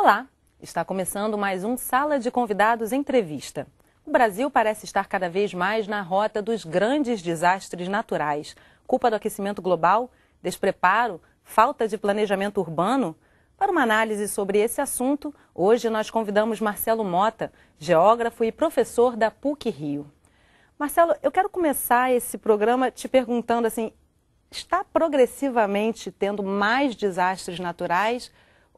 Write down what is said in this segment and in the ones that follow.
Olá, está começando mais um Sala de Convidados Entrevista. O Brasil parece estar cada vez mais na rota dos grandes desastres naturais. Culpa do aquecimento global? Despreparo? Falta de planejamento urbano? Para uma análise sobre esse assunto, hoje nós convidamos Marcelo Mota, geógrafo e professor da PUC-Rio. Marcelo, eu quero começar esse programa te perguntando assim, está progressivamente tendo mais desastres naturais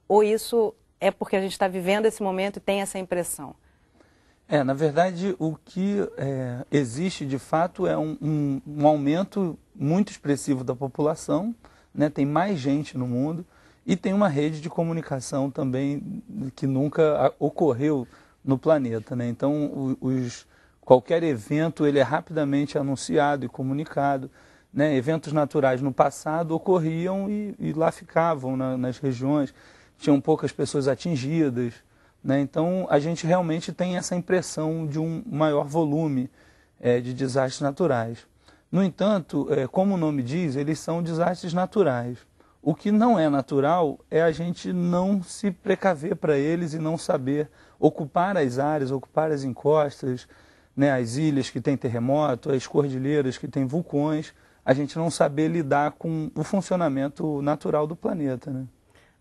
ou isso é porque a gente está vivendo esse momento e tem essa impressão? Na verdade, o que existe de fato é um aumento muito expressivo da população, né? Tem mais gente no mundo e tem uma rede de comunicação também que nunca ocorreu no planeta, né? Então, qualquer evento ele é rapidamente anunciado e comunicado, né? Eventos naturais no passado ocorriam e lá ficavam nas regiões, tinham poucas pessoas atingidas, né? Então, a gente realmente tem essa impressão de um maior volume de desastres naturais. No entanto, como o nome diz, eles são desastres naturais. O que não é natural é a gente não se precaver para eles e não saber ocupar as áreas, ocupar as encostas, né, as ilhas que têm terremoto, as cordilheiras que têm vulcões, a gente não saber lidar com o funcionamento natural do planeta, né?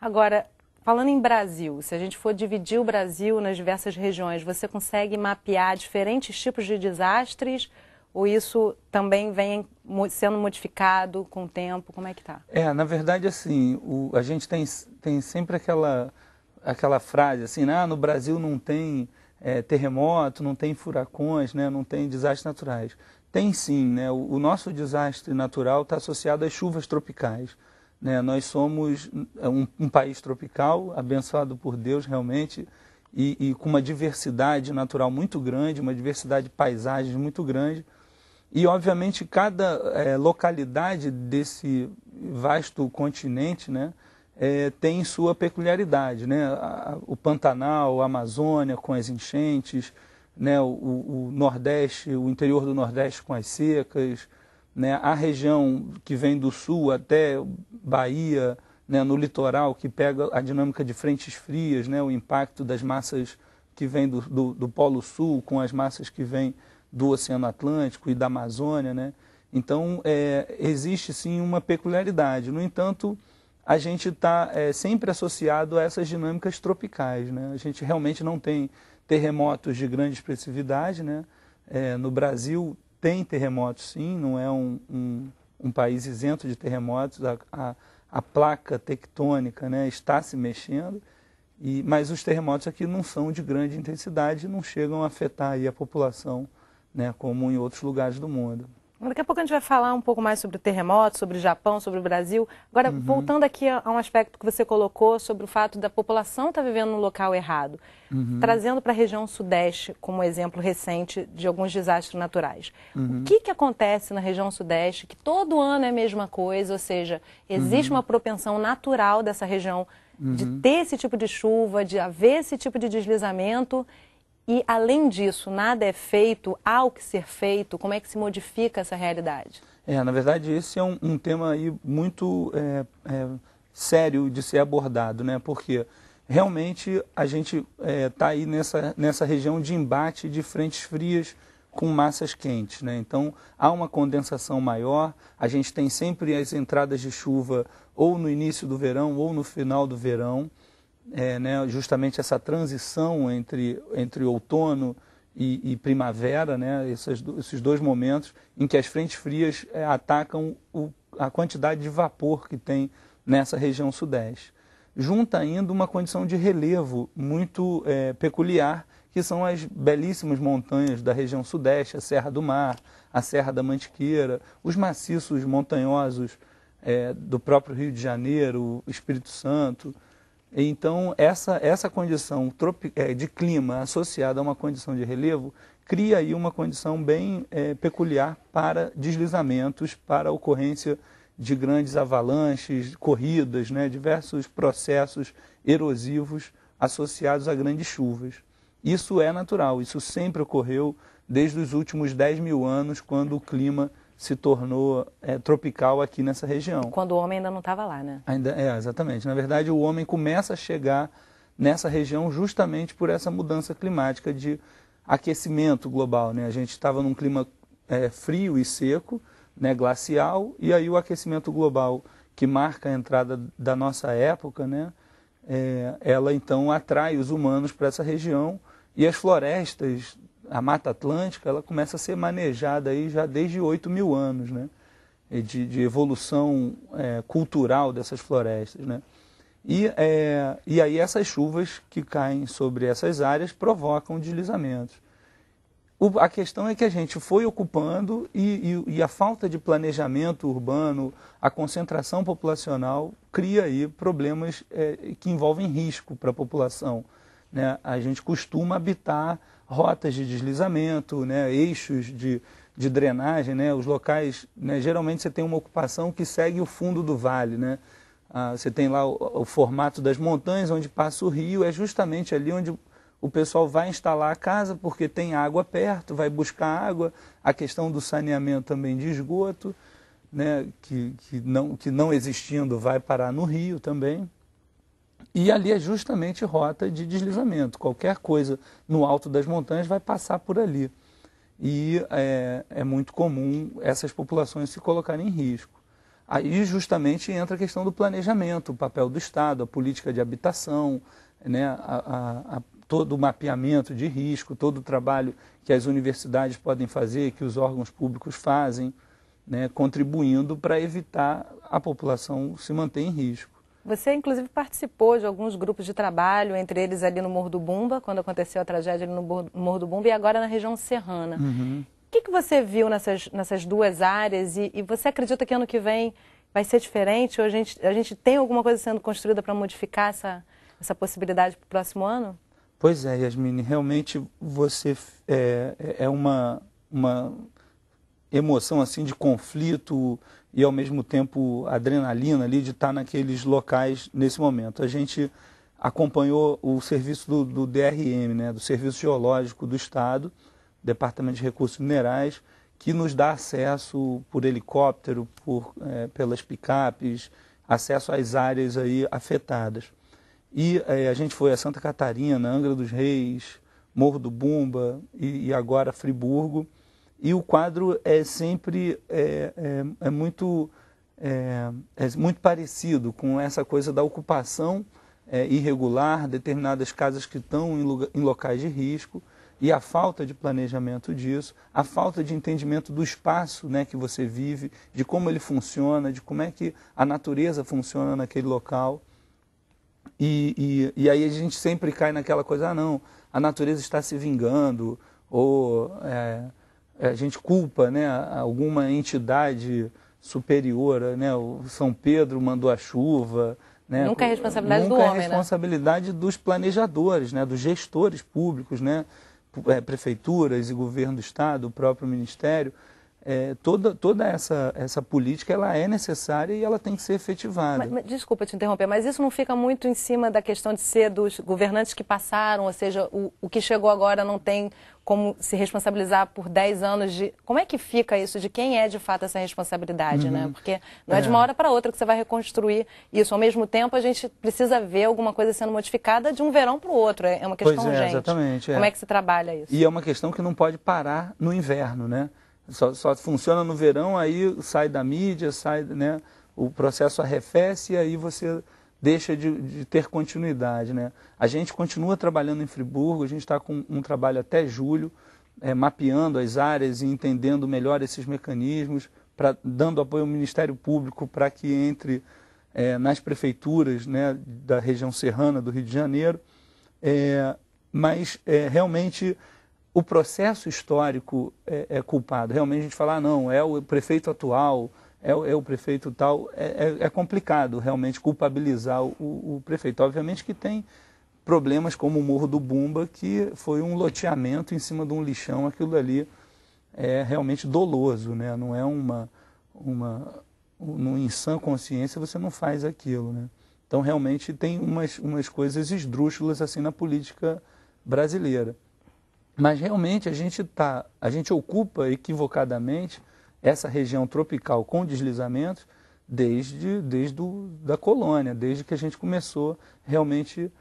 Agora, falando em Brasil, se a gente for dividir o Brasil nas diversas regiões, você consegue mapear diferentes tipos de desastres ou isso também vem sendo modificado com o tempo? Como é que está? Na verdade, assim, a gente tem sempre aquela frase assim, no Brasil não tem terremoto, não tem furacões, né, não tem desastres naturais. Tem sim, né? O nosso desastre natural está associado às chuvas tropicais, né? Nós somos um país tropical, abençoado por Deus realmente, e com uma diversidade natural muito grande, uma diversidade de paisagens muito grande. E, obviamente, cada localidade desse vasto continente, né, tem sua peculiaridade, né? O Pantanal, a Amazônia com as enchentes, né, o Nordeste, o interior do Nordeste com as secas, né, a região que vem do sul até Bahia, né, no litoral, que pega a dinâmica de frentes frias, né, o impacto das massas que vêm do Polo Sul com as massas que vêm do Oceano Atlântico e da Amazônia, né? Então, existe sim uma peculiaridade. No entanto, a gente está sempre associado a essas dinâmicas tropicais, né? A gente realmente não tem terremotos de grande expressividade, né? No Brasil tem terremotos sim, não é um país isento de terremotos, a placa tectônica, né, está se mexendo, mas os terremotos aqui não são de grande intensidade, não chegam a afetar aí a população, né, como em outros lugares do mundo. Daqui a pouco a gente vai falar um pouco mais sobre o terremoto, sobre o Japão, sobre o Brasil. Agora, voltando aqui a um aspecto que você colocou sobre o fato da população estar vivendo no local errado, trazendo para a região sudeste como exemplo recente de alguns desastres naturais. O que acontece na região sudeste que todo ano é a mesma coisa, ou seja, existe uma propensão natural dessa região de ter esse tipo de chuva, de haver esse tipo de deslizamento. E, além disso, nada é feito, há o que ser feito, como é que se modifica essa realidade? Na verdade, esse é um tema aí muito sério de ser abordado, né? Porque realmente a gente está aí nessa região de embate de frentes frias com massas quentes, né? Então, há uma condensação maior, a gente tem sempre as entradas de chuva ou no início do verão ou no final do verão, né, justamente essa transição entre outono e primavera, né, esses dois momentos em que as frentes frias atacam a quantidade de vapor que tem nessa região sudeste. Junta ainda uma condição de relevo muito peculiar, que são as belíssimas montanhas da região sudeste, a Serra do Mar, a Serra da Mantiqueira, os maciços montanhosos do próprio Rio de Janeiro, Espírito Santo. Então, essa condição de clima associada a uma condição de relevo cria aí uma condição bem peculiar para deslizamentos, para a ocorrência de grandes avalanches, corridas, né, diversos processos erosivos associados a grandes chuvas. Isso é natural, isso sempre ocorreu desde os últimos 10 mil anos, quando o clima se tornou tropical aqui nessa região. Quando o homem ainda não estava lá, né? Exatamente. Na verdade, o homem começa a chegar nessa região justamente por essa mudança climática de aquecimento global, né? A gente estava num clima frio e seco, né, glacial, e aí o aquecimento global que marca a entrada da nossa época, né, ela então atrai os humanos para essa região, e as florestas, a Mata Atlântica, ela começa a ser manejada aí já desde 8.000 anos, né, de evolução cultural dessas florestas, né. E aí essas chuvas que caem sobre essas áreas provocam deslizamentos. A questão é que a gente foi ocupando e a falta de planejamento urbano, a concentração populacional, cria aí problemas que envolvem risco para a população, né? A gente costuma habitar rotas de deslizamento, né? Eixos de drenagem, né? Os locais, né? Geralmente você tem uma ocupação que segue o fundo do vale, né? Você tem lá o formato das montanhas onde passa o rio, é justamente ali onde o pessoal vai instalar a casa porque tem água perto, vai buscar água, a questão do saneamento também de esgoto, né, que não existindo vai parar no rio também. E ali é justamente rota de deslizamento, qualquer coisa no alto das montanhas vai passar por ali. E é muito comum essas populações se colocarem em risco. Aí justamente entra a questão do planejamento, o papel do Estado, a política de habitação, né, todo o mapeamento de risco, todo o trabalho que as universidades podem fazer, que os órgãos públicos fazem, né, contribuindo para evitar a população se manter em risco. Você, inclusive, participou de alguns grupos de trabalho, entre eles ali no Morro do Bumba, quando aconteceu a tragédia ali no Morro do Bumba, e agora na região serrana. Uhum. O que você viu nessas duas áreas e você acredita que ano que vem vai ser diferente? Ou a gente tem alguma coisa sendo construída para modificar essa possibilidade para o próximo ano? Pois é, Yasmine, realmente você uma emoção assim de conflito e ao mesmo tempo adrenalina ali de estar naqueles locais nesse momento. A gente acompanhou o serviço do DRM, né, do Serviço Geológico do Estado, Departamento de Recursos Minerais, que nos dá acesso por helicóptero, pelas picapes, acesso às áreas aí afetadas. E a gente foi a Santa Catarina, Angra dos Reis, Morro do Bumba e agora Friburgo. E o quadro é sempre muito parecido com essa coisa da ocupação irregular, determinadas casas que estão em locais de risco, e a falta de planejamento disso, a falta de entendimento do espaço, né, que você vive, de como ele funciona, de como é que a natureza funciona naquele local. E aí a gente sempre cai naquela coisa, não, a natureza está se vingando, ou a gente culpa, né, alguma entidade superior, né, o São Pedro mandou a chuva. Né, nunca é responsabilidade do homem, né? Nunca é responsabilidade dos planejadores, né, dos gestores públicos, né, prefeituras e governo do Estado, o próprio Ministério. Toda essa política ela é necessária e ela tem que ser efetivada. Mas, desculpa te interromper, mas isso não fica muito em cima da questão de ser dos governantes que passaram, ou seja, o que chegou agora não tem como se responsabilizar por 10 anos de... Como é que fica isso? De quem é de fato essa responsabilidade, né? Porque não é de uma hora para outra que você vai reconstruir isso. Ao mesmo tempo, a gente precisa ver alguma coisa sendo modificada de um verão para o outro. É uma questão urgente. Exatamente. Como é que se trabalha isso? E é uma questão que não pode parar no inverno, né? Só funciona no verão, aí sai da mídia, né, o processo arrefece e aí você deixa de ter continuidade, né? A gente continua trabalhando em Friburgo, a gente está com um trabalho até julho, mapeando as áreas e entendendo melhor esses mecanismos, dando apoio ao Ministério Público para que entre nas prefeituras, né, da região serrana do Rio de Janeiro, mas realmente... O processo histórico é culpado. Realmente a gente fala, não, é o prefeito atual, é o prefeito tal. É complicado realmente culpabilizar o prefeito. Obviamente que tem problemas como o Morro do Bumba, que foi um loteamento em cima de um lixão. Aquilo ali é realmente doloso, né? Não é em sã consciência você não faz aquilo, né? Então realmente tem umas coisas esdrúxulas assim na política brasileira. Mas realmente a gente ocupa equivocadamente essa região tropical com deslizamentos desde da colônia, desde que a gente começou realmente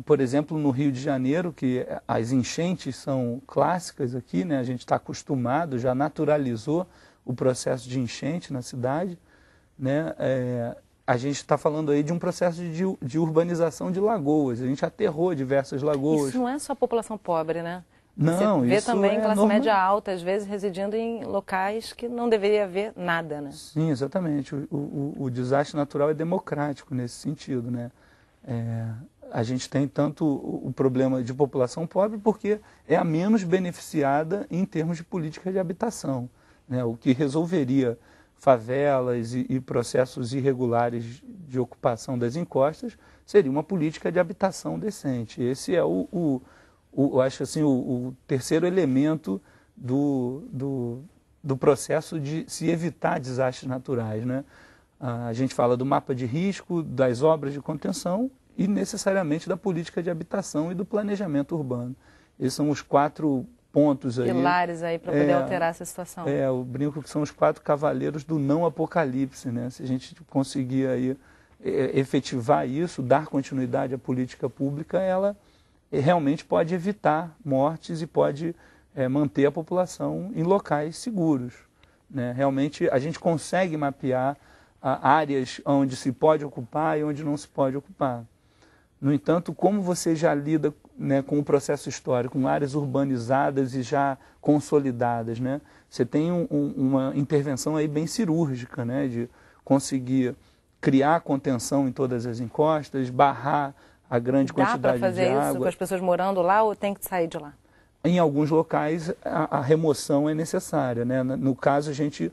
Por exemplo, no Rio de Janeiro, que as enchentes são clássicas aqui, né? A gente está acostumado, já naturalizou o processo de enchente na cidade, né? A gente está falando aí de um processo de urbanização de lagoas. A gente aterrou diversas lagoas. Isso não é só população pobre, né? Não, você vê isso também é classe normal. média alta, às vezes residindo em locais que não deveria haver nada, né? Sim, exatamente. O desastre natural é democrático nesse sentido, né? A gente tem tanto o problema de população pobre porque é a menos beneficiada em termos de política de habitação, né? O que resolveria favelas e processos irregulares de ocupação das encostas seria uma política de habitação decente. Esse é eu acho assim, o terceiro elemento do processo de se evitar desastres naturais, né? A gente fala do mapa de risco, das obras de contenção e necessariamente da política de habitação e do planejamento urbano. Esses são os 4 pontos aí. Pilares aí para poder alterar essa situação. Eu brinco que são os 4 cavaleiros do não apocalipse, né? Se a gente conseguir aí efetivar isso, dar continuidade à política pública, ela realmente pode evitar mortes e pode manter a população em locais seguros, né? Realmente a gente consegue mapear áreas onde se pode ocupar e onde não se pode ocupar. No entanto, como você já lida, né, com o processo histórico, com áreas urbanizadas e já consolidadas, né? Você tem uma intervenção aí bem cirúrgica, né, de conseguir criar contenção em todas as encostas, barrar a grande quantidade de água. Dá para fazer isso com as pessoas morando lá ou tem que sair de lá? Em alguns locais a remoção é necessária, né? No caso a gente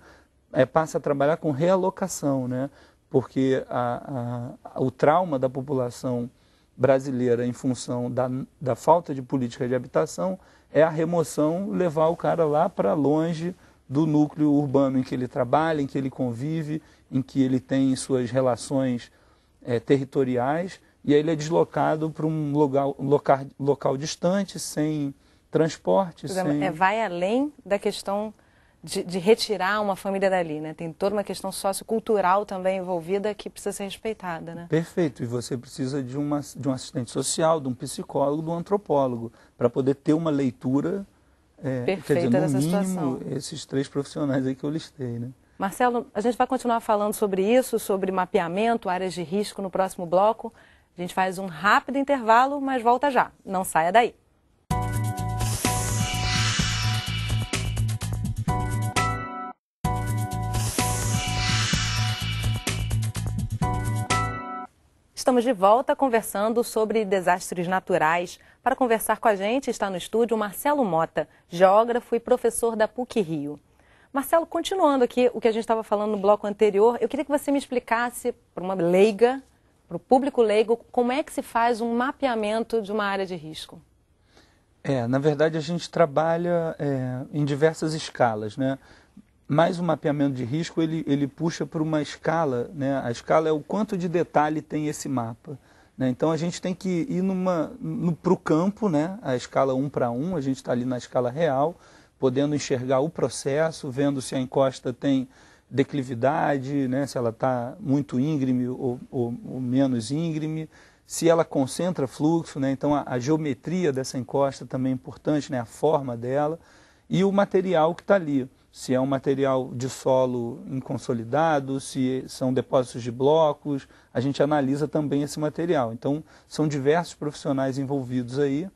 passa a trabalhar com realocação, né? Porque o trauma da população brasileira em função da falta de política de habitação é a remoção, levar o cara lá para longe do núcleo urbano em que ele trabalha, em que ele convive, em que ele tem suas relações territoriais, e aí ele é deslocado para um local distante, sem transporte. Vai além da questão de retirar uma família dali, né? Tem toda uma questão sociocultural também envolvida que precisa ser respeitada, né? Perfeito, e você precisa de um assistente social, de um psicólogo, de um antropólogo, para poder ter uma leitura, perfeita dessa situação. Esses 3 profissionais aí que eu listei, né? Marcelo, a gente vai continuar falando sobre isso, sobre mapeamento, áreas de risco no próximo bloco. A gente faz um rápido intervalo, mas volta já. Não saia daí. Estamos de volta conversando sobre desastres naturais. Para conversar com a gente está no estúdio o Marcelo Mota, geógrafo e professor da PUC-Rio. Marcelo, continuando aqui o que a gente estava falando no bloco anterior, eu queria que você me explicasse, para uma leiga, para o público leigo, como é que se faz um mapeamento de uma área de risco? Na verdade a gente trabalha em diversas escalas, né? Mas o mapeamento de risco, ele puxa para uma escala, né? A escala é o quanto de detalhe tem esse mapa, né? Então a gente tem que ir para o campo, né? A escala 1 para 1, a gente está ali na escala real, podendo enxergar o processo, vendo se a encosta tem declividade, né? Se ela está muito íngreme ou menos íngreme, se ela concentra fluxo, né? Então a geometria dessa encosta também é importante, né? A forma dela e o material que está ali. Se é um material de solo inconsolidado, se são depósitos de blocos, a gente analisa também esse material. Então, são diversos profissionais envolvidos aí,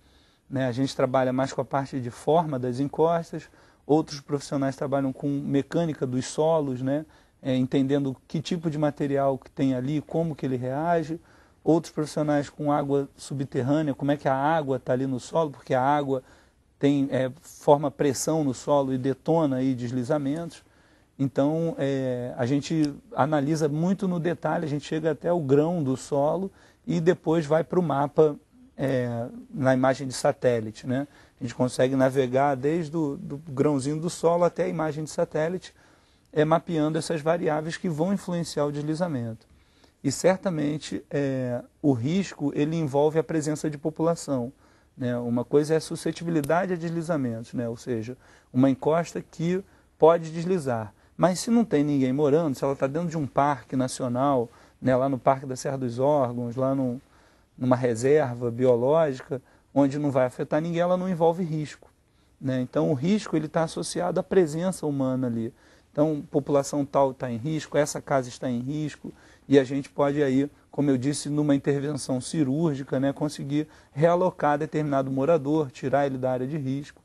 né? A gente trabalha mais com a parte de forma das encostas, outros profissionais trabalham com mecânica dos solos, né? Entendendo que tipo de material que tem ali, como que ele reage. Outros profissionais com água subterrânea, como é que a água está ali no solo, porque a água forma pressão no solo e detona aí deslizamentos. Então, a gente analisa muito no detalhe, a gente chega até o grão do solo e depois vai para o mapa na imagem de satélite, né? A gente consegue navegar desde do grãozinho do solo até a imagem de satélite, mapeando essas variáveis que vão influenciar o deslizamento. E certamente o risco ele envolve a presença de população. Né? Uma coisa é a suscetibilidade a deslizamentos, né? Ou seja, uma encosta que pode deslizar. Mas se não tem ninguém morando, se ela está dentro de um parque nacional, né? Lá no Parque da Serra dos Órgãos, lá numa reserva biológica, onde não vai afetar ninguém, ela não envolve risco, né? Então o risco está associado à presença humana ali. Então, população tal está em risco, essa casa está em risco, e a gente pode aí, como eu disse, numa intervenção cirúrgica, né, conseguir realocar determinado morador, tirar ele da área de risco.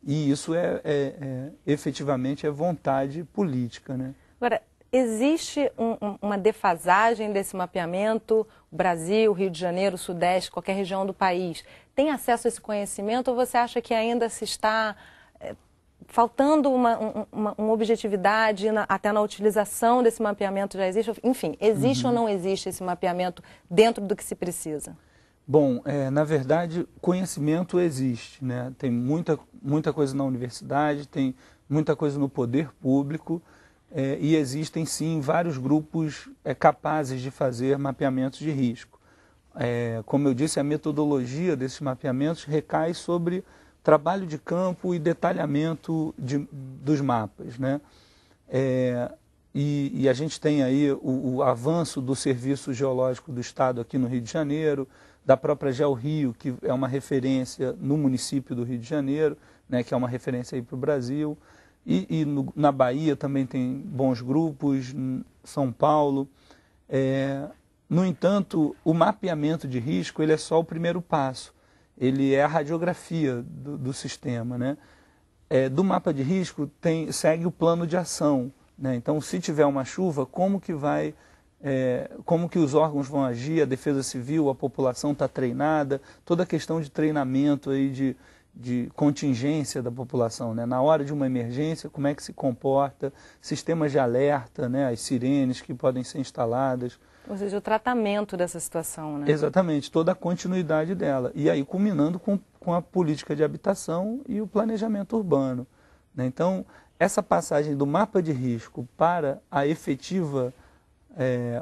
E isso efetivamente é vontade política, né? Agora, existe uma defasagem desse mapeamento? O Brasil, Rio de Janeiro, Sudeste, qualquer região do país, tem acesso a esse conhecimento, ou você acha que ainda se está faltando uma objetividade até na utilização desse mapeamento? Já existe? Enfim, existe ou não existe esse mapeamento dentro do que se precisa? Bom, na verdade, conhecimento existe, né? Tem muita coisa na universidade, tem muita coisa no poder público, e existem sim vários grupos capazes de fazer mapeamentos de risco. Como eu disse, a metodologia desses mapeamentos recai sobre trabalho de campo e detalhamento dos mapas, né? E a gente tem aí o avanço do Serviço Geológico do Estado aqui no Rio de Janeiro, da própria GeoRio, que é uma referência no município do Rio de Janeiro, né, que é uma referência aí para o Brasil. Na Bahia também tem bons grupos, São Paulo. No entanto, o mapeamento de risco ele é só o primeiro passo. Ele é a radiografia do sistema, né? Do mapa de risco segue o plano de ação, né? Então, se tiver uma chuva, como que os órgãos vão agir, a Defesa Civil, a população está treinada, toda a questão de treinamento aí de contingência da população, né? Na hora de uma emergência, como é que se comporta, sistemas de alerta, né? As sirenes que podem ser instaladas. Ou seja, o tratamento dessa situação, né? Exatamente, toda a continuidade dela. E aí culminando com a política de habitação e o planejamento urbano, né? Então, essa passagem do mapa de risco para a efetiva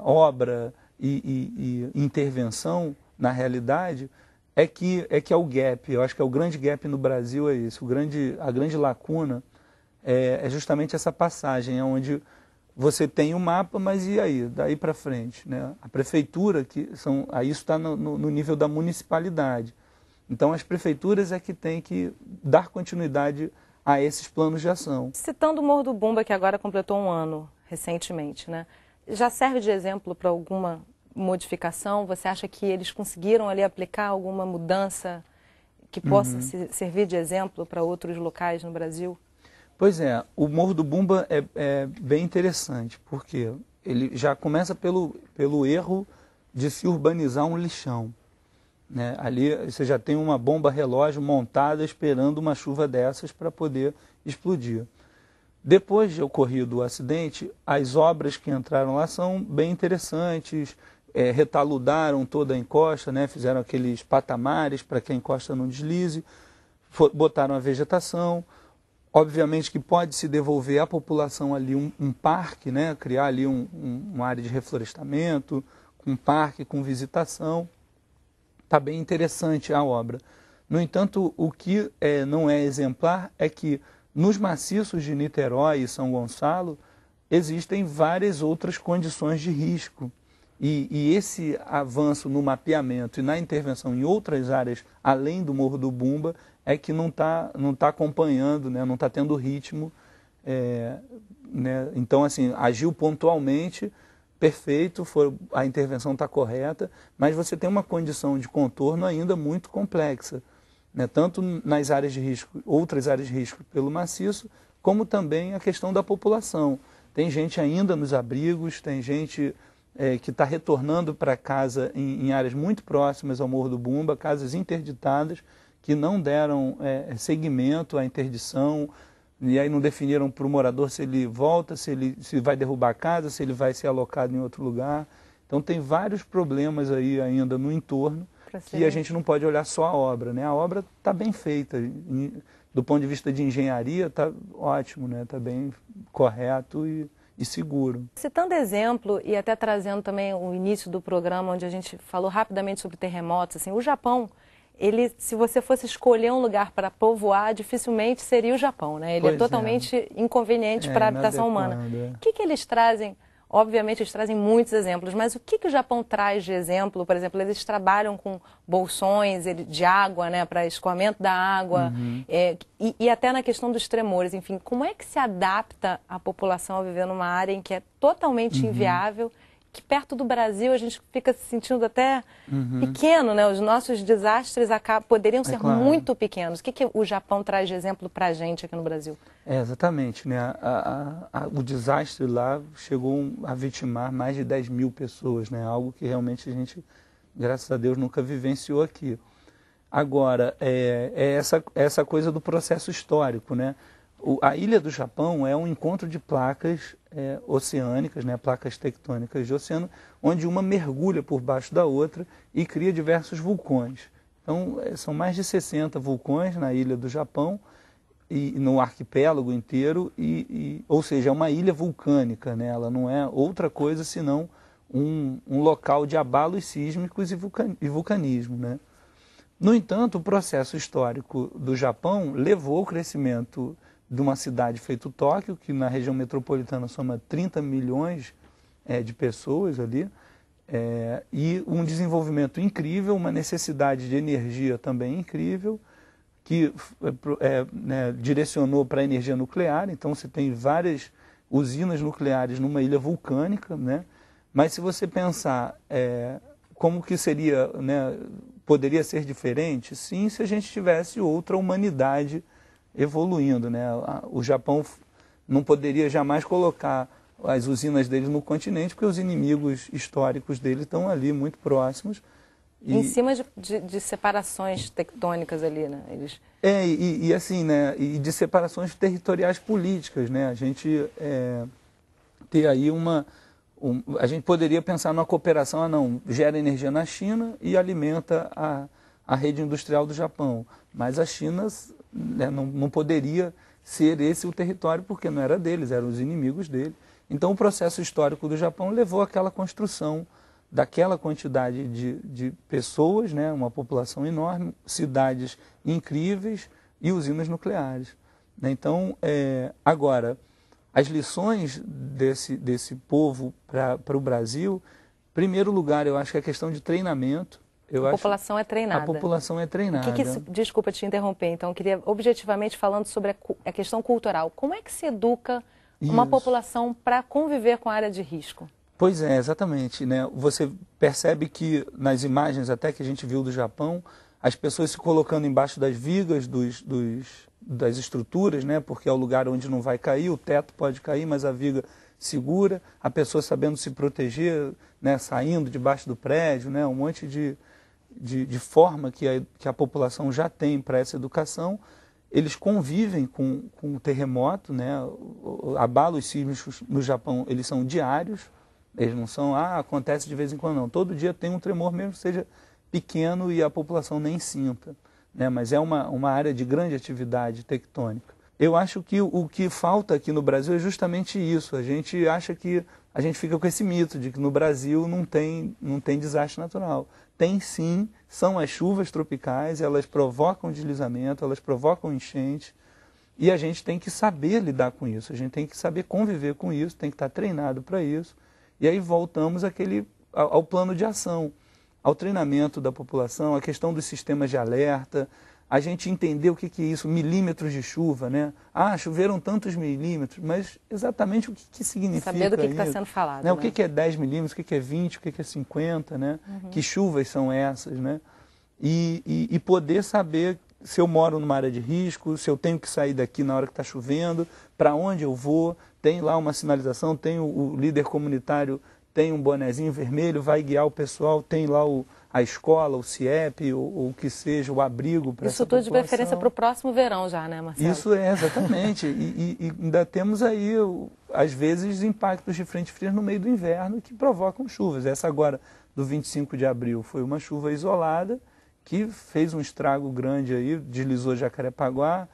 obra e intervenção na realidade é que é o gap. Eu acho que é o grande gap no Brasil é isso. A grande lacuna é justamente essa passagem, onde você tem o mapa, mas e aí? Daí para frente, né? A prefeitura, aí isso está no nível da municipalidade. Então as prefeituras é que têm que dar continuidade a esses planos de ação. Citando o Morro do Bumba, que agora completou um ano recentemente, né? Já serve de exemplo para alguma modificação? Você acha que eles conseguiram ali aplicar alguma mudança que possa servir de exemplo para outros locais no Brasil? Pois é, o Morro do Bumba é bem interessante, porque ele já começa pelo erro de se urbanizar um lixão, né? Ali você já tem uma bomba relógio montada esperando uma chuva dessas para poder explodir. Depois de ocorrido o acidente, as obras que entraram lá são bem interessantes, retaludaram toda a encosta, né? Fizeram aqueles patamares para que a encosta não deslize, botaram a vegetação. Obviamente que pode se devolver à população ali um parque, né? Criar ali uma área de reflorestamento, um parque com visitação. Está bem interessante a obra. No entanto, o que não é exemplar é que nos maciços de Niterói e São Gonçalo existem várias outras condições de risco. E esse avanço no mapeamento e na intervenção em outras áreas, além do Morro do Bumba, é que não tá acompanhando, né? Não está tendo ritmo. Né? Então, assim, agiu pontualmente, perfeito, a intervenção está correta, mas você tem uma condição de contorno ainda muito complexa, né? Tanto nas áreas de risco, outras áreas de risco pelo maciço, como também a questão da população. Tem gente ainda nos abrigos, tem gente que está retornando para casa em áreas muito próximas ao Morro do Bumba, casas interditadas, que não deram seguimento à interdição, e aí não definiram para o morador se ele volta, se vai derrubar a casa, se ele vai ser alocado em outro lugar. Então tem vários problemas aí ainda no entorno, que a gente não pode olhar só a obra, né? A obra está bem feita, do ponto de vista de engenharia está ótimo, né? Está bem correto e seguro. Citando exemplo e até trazendo também o início do programa, onde a gente falou rapidamente sobre terremotos, assim, o Japão, se você fosse escolher um lugar para povoar, dificilmente seria o Japão, né? Ele é totalmente inconveniente para a habitação humana. O que eles trazem? Obviamente, eles trazem muitos exemplos, mas o que o Japão traz de exemplo? Por exemplo, eles trabalham com bolsões de água, né, para escoamento da água, e até na questão dos tremores. Enfim, como é que se adapta a população a viver numa área em que é totalmente inviável, que perto do Brasil a gente fica se sentindo até pequeno, né? Os nossos desastres poderiam ser muito pequenos. O que o Japão traz de exemplo para a gente aqui no Brasil? Exatamente, né? O desastre lá chegou a vitimar mais de 10 mil pessoas, né? Algo que realmente a gente, graças a Deus, nunca vivenciou aqui. Agora, essa coisa do processo histórico, né? A ilha do Japão é um encontro de placas oceânicas, né, placas tectônicas de oceano, onde uma mergulha por baixo da outra e cria diversos vulcões. Então, são mais de 60 vulcões na ilha do Japão, e no arquipélago inteiro, ou seja, é uma ilha vulcânica, né? Ela não é outra coisa senão um local de abalos sísmicos e vulcanismo, né? No entanto, o processo histórico do Japão levou ao crescimento de uma cidade feito Tóquio, que na região metropolitana soma 30 milhões de pessoas ali, e um desenvolvimento incrível, uma necessidade de energia também incrível, que direcionou para a energia nuclear. Então você tem várias usinas nucleares numa ilha vulcânica, né? Mas se você pensar como que seria, né, poderia ser diferente, sim, se a gente tivesse outra humanidade evoluindo, né? O Japão não poderia jamais colocar as usinas deles no continente, porque os inimigos históricos dele estão ali muito próximos. Em cima de separações tectônicas ali, né? E assim, né? E de separações territoriais políticas, né? A gente ter aí a gente poderia pensar numa cooperação, gera energia na China e alimenta a rede industrial do Japão. Mas a China, né, não poderia ser esse o território, porque não era deles, eram os inimigos dele. Então o processo histórico do Japão levou àquela construção daquela quantidade de pessoas, né, uma população enorme, cidades incríveis e usinas nucleares. Então, agora, as lições desse povo para o Brasil, em primeiro lugar, eu acho que é a questão de treinamento. A população é treinada. A população é treinada. Desculpa te interromper, então, eu queria, objetivamente falando sobre a questão cultural, como é que se educa uma população para conviver com a área de risco? Pois é, exatamente, né? Você percebe que nas imagens até que a gente viu do Japão, as pessoas se colocando embaixo das vigas das estruturas, né? Porque é o lugar onde não vai cair, o teto pode cair, mas a viga segura, a pessoa sabendo se proteger, né? Saindo debaixo do prédio, né? Um monte de forma que a população já tem para essa educação. Eles convivem com o terremoto, né? Abalos sísmicos no Japão, eles são diários. Eles não são, acontece de vez em quando, não. Todo dia tem um tremor, mesmo que seja pequeno e a população nem sinta, né? Mas é uma área de grande atividade tectônica. Eu acho que o que falta aqui no Brasil é justamente isso. A gente acha que a gente fica com esse mito de que no Brasil não tem desastre natural. Tem sim, são as chuvas tropicais, elas provocam deslizamento, elas provocam enchente, e a gente tem que saber lidar com isso, a gente tem que saber conviver com isso, tem que estar treinado para isso. E aí voltamos ao plano de ação, ao treinamento da população, a questão dos sistemas de alerta, a gente entender o que é isso, milímetros de chuva, né? Choveram tantos milímetros, mas exatamente o que significa saber do que está isso, sendo falado. Né? Né? O que é 10 milímetros, o que é 20, o que é 50, né? Que chuvas são essas, né? E poder saber se eu moro numa área de risco, se eu tenho que sair daqui na hora que está chovendo, para onde eu vou, tem lá uma sinalização, tem o líder comunitário, tem um bonezinho vermelho, vai guiar o pessoal, tem lá a escola, o CIEP, ou o que seja, o abrigo para essa população. Isso tudo de preferência para o próximo verão já, né, Marcelo? Isso exatamente. E ainda temos aí, às vezes, impactos de frente fria no meio do inverno que provocam chuvas. Essa agora, do 25 de abril, foi uma chuva isolada que fez um estrago grande aí, deslizou Jacarepaguá,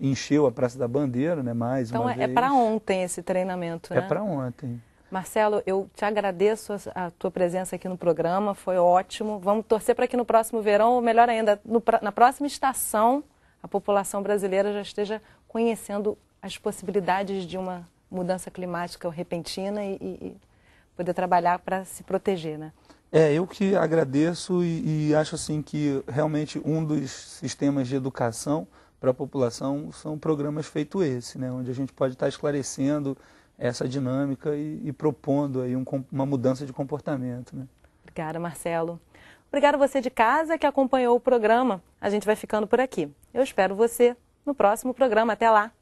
encheu a Praça da Bandeira, né, mais uma vez. Então é para ontem esse treinamento, né? É para ontem. Marcelo, eu te agradeço a tua presença aqui no programa, foi ótimo. Vamos torcer para que no próximo verão, ou melhor ainda, na próxima estação, a população brasileira já esteja conhecendo as possibilidades de uma mudança climática repentina e poder trabalhar para se proteger, né? Eu que agradeço e acho assim que realmente um dos sistemas de educação para a população são programas feito esse, né, onde a gente pode estar esclarecendo essa dinâmica e propondo aí uma mudança de comportamento, né? Obrigada, Marcelo. Obrigada a você de casa que acompanhou o programa. A gente vai ficando por aqui. Eu espero você no próximo programa. Até lá!